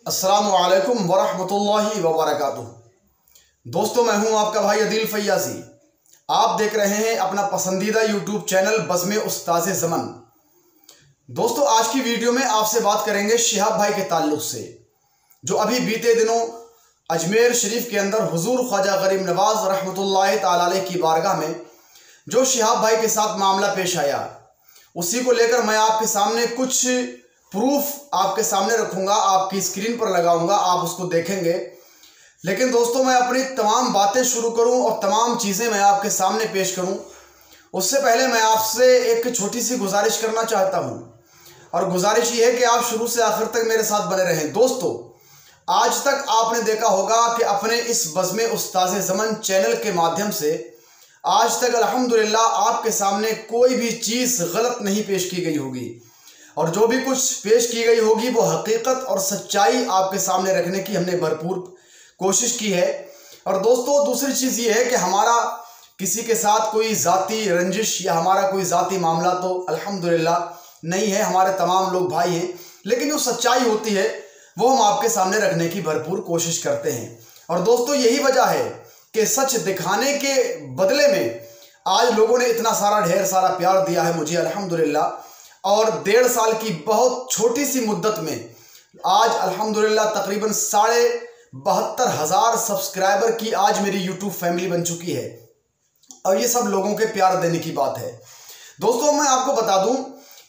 अस्सलामु अलैकुम वरहमतुल्लाहि वबरकातुहू। दोस्तों, मैं हूं आपका भाई अदील फैयाजी। आप देख रहे हैं अपना पसंदीदा यूट्यूब चैनल बज़्म उस्ताज़े ज़मन। दोस्तों, आज की वीडियो में आपसे बात करेंगे शिहाब भाई के ताल्लुक़ से, जो अभी बीते दिनों अजमेर शरीफ के अंदर हुजूर ख्वाजा गरीब नवाज़ रहमतुल्लाहि ताला अलैह की बारगाह में जो शिहाब भाई के साथ मामला पेश आया, उसी को लेकर मैं आपके सामने कुछ प्रूफ आपके सामने रखूंगा, आपकी स्क्रीन पर लगाऊंगा, आप उसको देखेंगे। लेकिन दोस्तों, मैं अपनी तमाम बातें शुरू करूं और तमाम चीज़ें मैं आपके सामने पेश करूं, उससे पहले मैं आपसे एक छोटी सी गुजारिश करना चाहता हूं, और गुजारिश ये है कि आप शुरू से आखिर तक मेरे साथ बने रहें। दोस्तों, आज तक आपने देखा होगा कि अपने इस बज़्म उस्ताज़े ज़मन चैनल के माध्यम से आज तक अल्हम्दुलिल्लाह आपके सामने कोई भी चीज़ गलत नहीं पेश की गई होगी, और जो भी कुछ पेश की गई होगी वो हकीकत और सच्चाई आपके सामने रखने की हमने भरपूर कोशिश की है। और दोस्तों, दूसरी चीज़ ये है कि हमारा किसी के साथ कोई ज़ाती रंजिश या हमारा कोई ज़ाती मामला तो अल्हम्दुलिल्लाह नहीं है, हमारे तमाम लोग भाई हैं। लेकिन जो सच्चाई होती है वो हम आपके सामने रखने की भरपूर कोशिश करते हैं। और दोस्तों, यही वजह है कि सच दिखाने के बदले में आज लोगों ने इतना सारा ढेर सारा प्यार दिया है मुझे अल्हम्दुलिल्लाह। और 1.5 साल की बहुत छोटी सी मुद्दत में आज अल्हम्दुलिल्लाह तकरीबन 72,500 सब्सक्राइबर की आज मेरी यूट्यूब फैमिली बन चुकी है, और ये सब लोगों के प्यार देने की बात है। दोस्तों, मैं आपको बता दूं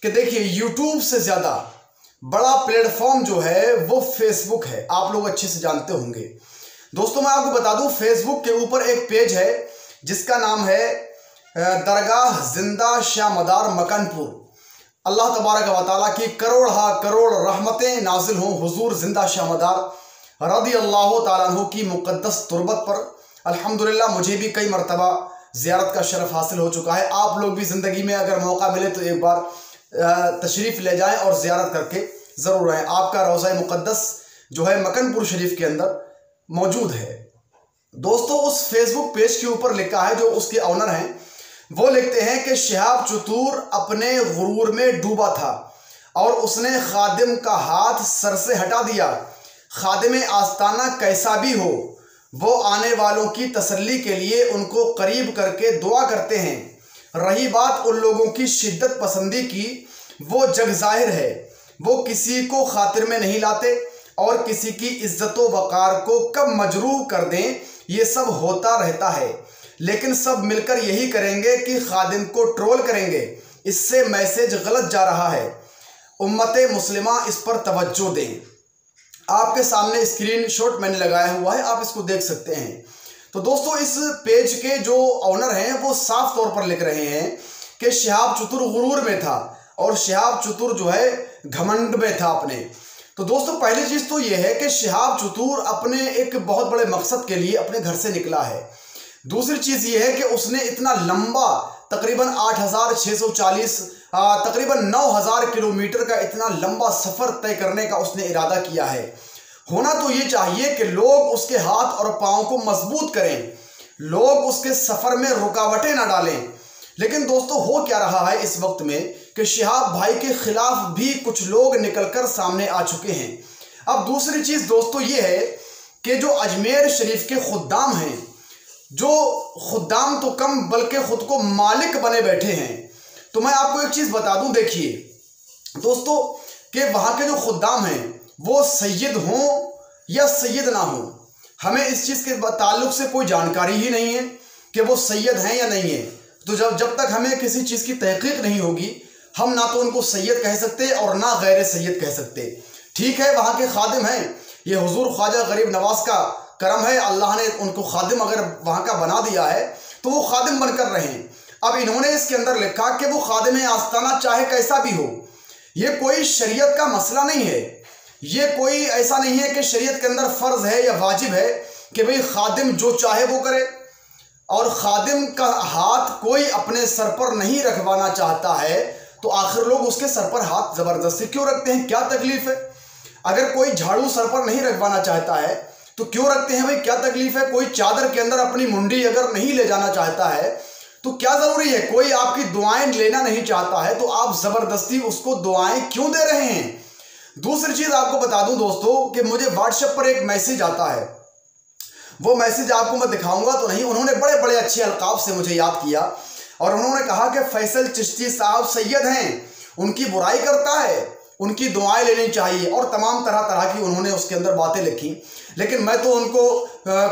कि देखिए, यूट्यूब से ज़्यादा बड़ा प्लेटफॉर्म जो है वो फेसबुक है, आप लोग अच्छे से जानते होंगे। दोस्तों, मैं आपको बता दूं, फेसबुक के ऊपर एक पेज है जिसका नाम है दरगाह जिंदा शाह मदार मकानपुर। अल्लाह तबारक व तआला की करोड़ करोड़ रहमतें नाजिल हों हुजूर जिंदा शाह मदार रदी अल्लाह तआला अन्हु की मुक़द्दस तुरबत पर। अल्हम्दुलिल्लाह मुझे भी कई मरतबा ज़ियारत का शरफ़ हासिल हो चुका है। आप लोग भी ज़िंदगी में अगर मौका मिले तो एक बार तशरीफ़ ले जाएं और ज़ियारत करके ज़रूर रहें। आपका रोज़ा मुक़द्दस जो है मकनपुर शरीफ के अंदर मौजूद है। दोस्तों, उस फेसबुक पेज के ऊपर लिखा है, जो उसके ऑनर हैं वो लिखते हैं कि शिहाब चतूर अपने गुरूर में डूबा था और उसने खादिम का हाथ सर से हटा दिया। खादिम आस्ताना कैसा भी हो, वो आने वालों की तसल्ली के लिए उनको करीब करके दुआ करते हैं। रही बात उन लोगों की शिद्दत पसंदी की, वो जग जाहिर है, वो किसी को खातिर में नहीं लाते और किसी की इज्जत व वक़ार को कब मजरूह कर दें, ये सब होता रहता है। लेकिन सब मिलकर यही करेंगे कि खादिम को ट्रोल करेंगे। इससे मैसेज गलत जा रहा है, उम्मते मुस्लिमा इस पर तवज्जो दें। आपके सामने स्क्रीनशॉट मैंने लगाया हुआ है, आप इसको देख सकते हैं। तो दोस्तों, इस पेज के जो ऑनर हैं वो साफ तौर पर लिख रहे हैं कि शिहाब चतुर गुरूर में था और शिहाब चतुर जो है घमंड में था अपने। तो दोस्तों, पहली चीज़ तो ये है कि शिहाब चतुर अपने एक बहुत बड़े मकसद के लिए अपने घर से निकला है। दूसरी चीज़ ये है कि उसने इतना लंबा तकरीबन 8,640 तकरीबन 9,000 किलोमीटर का इतना लंबा सफ़र तय करने का उसने इरादा किया है। होना तो ये चाहिए कि लोग उसके हाथ और पाँव को मजबूत करें, लोग उसके सफ़र में रुकावटें ना डालें। लेकिन दोस्तों, हो क्या रहा है इस वक्त में कि शिहाब भाई के ख़िलाफ़ भी कुछ लोग निकलकर सामने आ चुके हैं। अब दूसरी चीज़ दोस्तों ये है कि जो अजमेर शरीफ के खुद्दाम हैं, जो खुद्दाम तो कम बल्कि ख़ुद को मालिक बने बैठे हैं। तो मैं आपको एक चीज़ बता दूं, देखिए दोस्तों, कि वहाँ के जो खुद्दाम हैं वो सैयद हों या सैयद ना हों, हमें इस चीज़ के ताल्लुक़ से कोई जानकारी ही नहीं है कि वो सैयद हैं या नहीं है। तो जब तक हमें किसी चीज़ की तहक़ीक़ नहीं होगी, हम ना तो उनको सैयद कह सकते और ना गैर सैयद कह सकते। ठीक है, वहाँ के खादिम हैं, ये हुजूर ख्वाजा गरीब नवाज़ का करम है, अल्लाह ने उनको खादिम अगर वहाँ का बना दिया है तो वो खादिम बनकर रहें। अब इन्होंने इसके अंदर लिखा कि वो खादिम आस्ताना चाहे कैसा भी हो। ये कोई शरीयत का मसला नहीं है, ये कोई ऐसा नहीं है कि शरीयत के अंदर फ़र्ज़ है या वाजिब है कि भाई खादिम जो चाहे वो करे। और खादिम का हाथ कोई अपने सर पर नहीं रखवाना चाहता है तो आखिर लोग उसके सर पर हाथ ज़बरदस्ती क्यों रखते हैं, क्या तकलीफ़ है? अगर कोई झाड़ू सर पर नहीं रखवाना चाहता है तो क्यों रखते हैं भाई, क्या तकलीफ है? कोई चादर के अंदर अपनी मुंडी अगर नहीं ले जाना चाहता है तो क्या ज़रूरी है? कोई आपकी दुआएं लेना नहीं चाहता है तो आप ज़बरदस्ती उसको दुआएं क्यों दे रहे हैं? दूसरी चीज आपको बता दूं दोस्तों कि मुझे व्हाट्सएप पर एक मैसेज आता है, वो मैसेज आपको मैं दिखाऊंगा तो नहीं। उन्होंने बड़े बड़े अच्छे अलकाब से मुझे याद किया और उन्होंने कहा कि फैसल चिश्ती साहब सैयद हैं, उनकी बुराई करता है, उनकी दुआएं लेनी चाहिए और तमाम तरह तरह की उन्होंने उसके अंदर बातें लिखी। लेकिन मैं तो उनको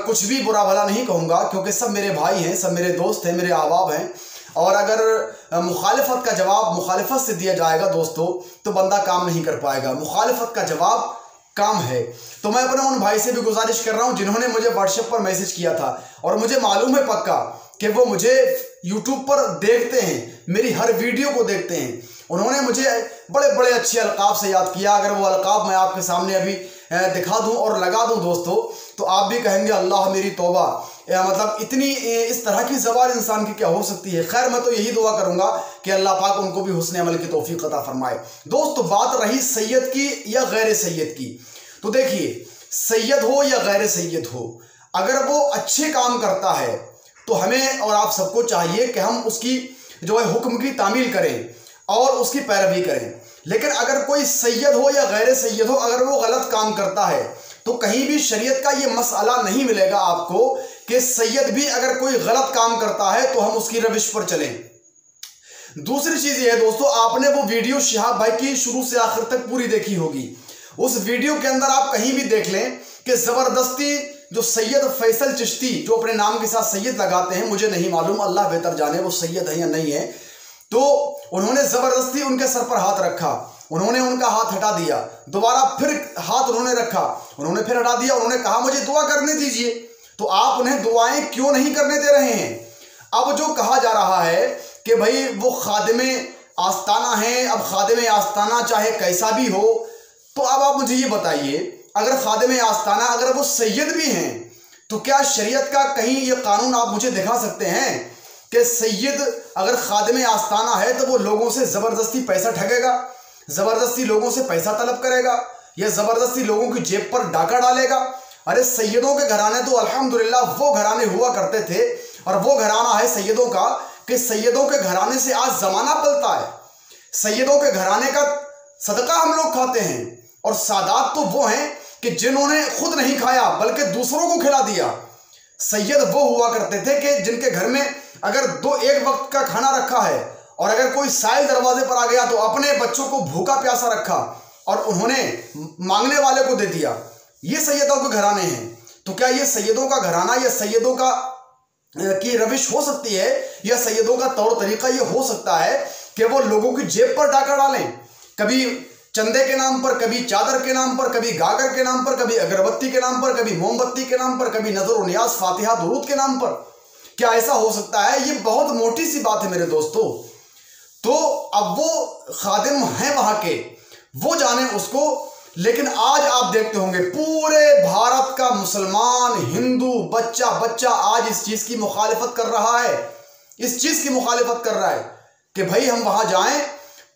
कुछ भी बुरा भला नहीं कहूँगा, क्योंकि सब मेरे भाई हैं, सब मेरे दोस्त हैं, मेरे अहबाब हैं। और अगर मुखालिफत का जवाब मुखालिफत से दिया जाएगा दोस्तों तो बंदा काम नहीं कर पाएगा। मुखालिफत का जवाब काम है। तो मैं अपने उन भाई से भी गुजारिश कर रहा हूँ जिन्होंने मुझे व्हाट्सएप पर मैसेज किया था और मुझे मालूम है पक्का कि वो मुझे यूट्यूब पर देखते हैं, मेरी हर वीडियो को देखते हैं। उन्होंने मुझे बड़े बड़े अच्छे अलकाब से याद किया। अगर वो अलकाब मैं आपके सामने अभी दिखा दूं और लगा दूं दोस्तों तो आप भी कहेंगे अल्लाह मेरी तौबा, मतलब इतनी इस तरह की ज़बान इंसान की क्या हो सकती है। खैर मैं तो यही दुआ करूंगा कि अल्लाह पाक उनको भी हुस्न अमल की तौफीक अता फरमाए। दोस्तों बात रही सैयद की या गैर सैयद की, तो देखिए सैयद हो या गैर सैयद हो, अगर वो अच्छे काम करता है तो हमें और आप सबको चाहिए कि हम उसकी जो है हुक्म की तामील करें और उसकी पैरवी करें। लेकिन अगर कोई सैयद हो या गैर सैयद हो, अगर वो गलत काम करता है तो कहीं भी शरीयत का ये मसला नहीं मिलेगा आपको कि सैयद भी अगर कोई गलत काम करता है तो हम उसकी रविश पर चलें। दूसरी चीज ये है दोस्तों, आपने वो वीडियो शिहाब भाई की शुरू से आखिर तक पूरी देखी होगी। उस वीडियो के अंदर आप कहीं भी देख लें कि जबरदस्ती जो सैयद फैसल चिश्ती जो अपने नाम के साथ सैयद लगाते हैं, मुझे नहीं मालूम, अल्लाह बेहतर जाने वो सैयद है या नहीं है, तो उन्होंने जबरदस्ती उनके सर पर हाथ रखा, उन्होंने उनका हाथ हटा दिया, दोबारा फिर हाथ उन्होंने रखा, उन्होंने फिर हटा दिया, उन्होंने कहा मुझे दुआ करने दीजिए। तो आप उन्हें दुआएं क्यों नहीं करने दे रहे हैं? अब जो कहा जा रहा है कि भाई वो खादिमे आस्ताना है, अब खादिमे आस्ताना चाहे कैसा भी हो, तो अब आप मुझे ये बताइए, अगर खादिमे आस्ताना अगर वो सैयद भी हैं तो क्या शरीयत का कहीं ये कानून आप मुझे दिखा सकते हैं कि सैयद अगर खादिमे आस्ताना है तो वो लोगों से ज़बरदस्ती पैसा ठगेगा, ज़बरदस्ती लोगों से पैसा तलब करेगा या ज़बरदस्ती लोगों की जेब पर डाका डालेगा? अरे सैयदों के घराने तो अल्हम्दुलिल्लाह वो घराने हुआ करते थे और वो घराना है सैयदों का कि सैयदों के घराने से आज ज़माना पलता है। सैयदों के घराने का सदका हम लोग खाते हैं और सादात तो वो हैं कि जिन्होंने खुद नहीं खाया बल्कि दूसरों को खिला दिया। सैयद वो हुआ करते थे कि जिनके घर में अगर एक वक्त का खाना रखा है और अगर कोई साइल दरवाजे पर आ गया तो अपने बच्चों को भूखा प्यासा रखा और उन्होंने मांगने वाले को दे दिया। ये सैयदों के घराने हैं। तो क्या ये सैयदों का घराना या सैयदों का की रविश हो सकती है या सैयदों का तौर तरीका ये हो सकता है कि वो लोगों की जेब पर डाका डालें, कभी चंदे के नाम पर, कभी चादर के नाम पर, कभी गागर के नाम पर, कभी अगरबत्ती के नाम पर, कभी मोमबत्ती के नाम पर, कभी नजर और नियाज फातिहा दुरूद के नाम पर? क्या ऐसा हो सकता है? ये बहुत मोटी सी बात है मेरे दोस्तों। तो अब वो खादिम हैं वहां के, वो जाने उसको। लेकिन आज आप देखते होंगे पूरे भारत का मुसलमान हिंदू बच्चा बच्चा आज इस चीज की मुखालिफत कर रहा है, इस चीज की मुखालिफत कर रहा है कि भाई हम वहां जाएं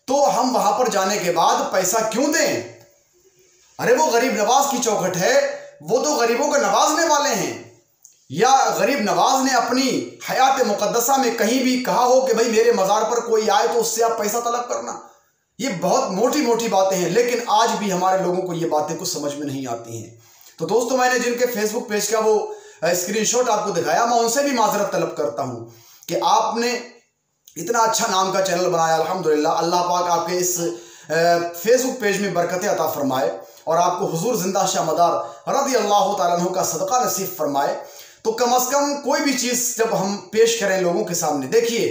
तो हम वहां पर जाने के बाद पैसा क्यों दें? अरे वो गरीब नवाज की चौखट है, वो तो गरीबों को नवाजने वाले हैं। या गरीब नवाज ने अपनी हयात मुकद्दसा में कहीं भी कहा हो कि भाई मेरे मज़ार पर कोई आए तो उससे आप पैसा तलब करना? ये बहुत मोटी मोटी बातें हैं, लेकिन आज भी हमारे लोगों को ये बातें कुछ समझ में नहीं आती हैं। तो दोस्तों मैंने जिनके फेसबुक पेज का वो स्क्रीनशॉट आपको दिखाया, मैं उनसे भी माजरत तलब करता हूं कि आपने इतना अच्छा नाम का चैनल बनाया, अल्हम्दुलिल्लाह। अल्लाह पाक आपके इस फेसबुक पेज में बरकतें अता फरमाए और आपको हुजूर जिंदा शाह मदार रज़ी अल्लाह तआला अन्हु का सदका नसीब फरमाए। तो कम अज़ कम कोई भी चीज़ जब हम पेश करें लोगों के सामने, देखिए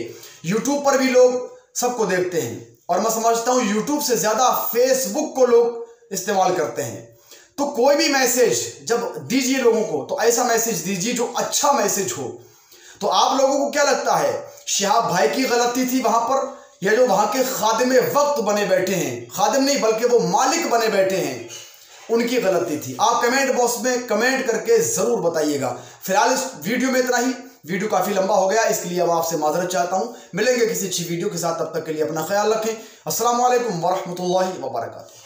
यूट्यूब पर भी लोग सबको देखते हैं और मैं समझता हूँ यूट्यूब से ज़्यादा फेसबुक को लोग इस्तेमाल करते हैं। तो कोई भी मैसेज जब दीजिए लोगों को तो ऐसा मैसेज दीजिए जो अच्छा मैसेज हो। तो आप लोगों को क्या लगता है, शिहाब भाई की गलती थी वहां पर या जो वहां के खादिम वक्त बने बैठे हैं, खादिम नहीं बल्कि वो मालिक बने बैठे हैं, उनकी गलती थी? आप कमेंट बॉक्स में कमेंट करके ज़रूर बताइएगा। फिलहाल इस वीडियो में इतना ही। वीडियो काफ़ी लंबा हो गया, इसके लिए मैं आपसे माजरत चाहता हूँ। मिलेंगे किसी अच्छी वीडियो के साथ, तब तक के लिए अपना ख्याल रखें। अस्सलाम वालेकुम वरहमतुल्लाहि वबरकातुहू।